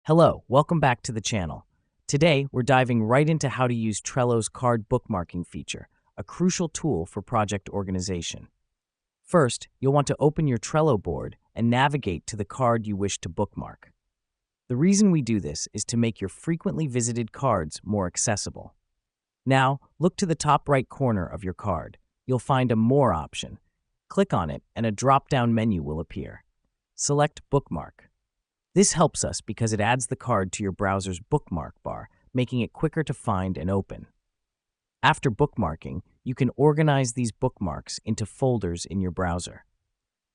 Hello, welcome back to the channel. Today, we're diving right into how to use Trello's card bookmarking feature, a crucial tool for project organization. First, you'll want to open your Trello board and navigate to the card you wish to bookmark. The reason we do this is to make your frequently visited cards more accessible. Now, look to the top right corner of your card. You'll find a More option. Click on it and a drop-down menu will appear. Select Bookmark. This helps us because it adds the card to your browser's bookmark bar, making it quicker to find and open. After bookmarking, you can organize these bookmarks into folders in your browser.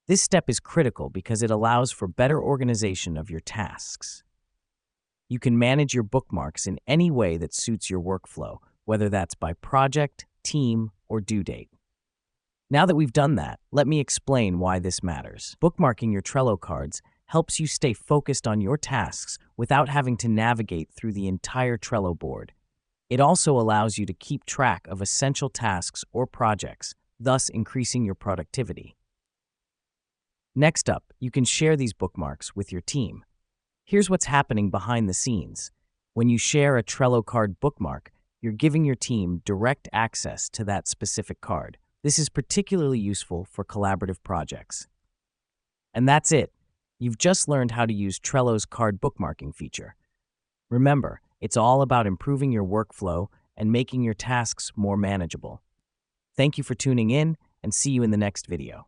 This step is critical because it allows for better organization of your tasks. You can manage your bookmarks in any way that suits your workflow, whether that's by project, team, or due date. Now that we've done that, let me explain why this matters. Bookmarking your Trello cards helps you stay focused on your tasks without having to navigate through the entire Trello board. It also allows you to keep track of essential tasks or projects, thus increasing your productivity. Next up, you can share these bookmarks with your team. Here's what's happening behind the scenes. When you share a Trello card bookmark, you're giving your team direct access to that specific card. This is particularly useful for collaborative projects. And that's it. You've just learned how to use Trello's card bookmarking feature. Remember, it's all about improving your workflow and making your tasks more manageable. Thank you for tuning in, and see you in the next video.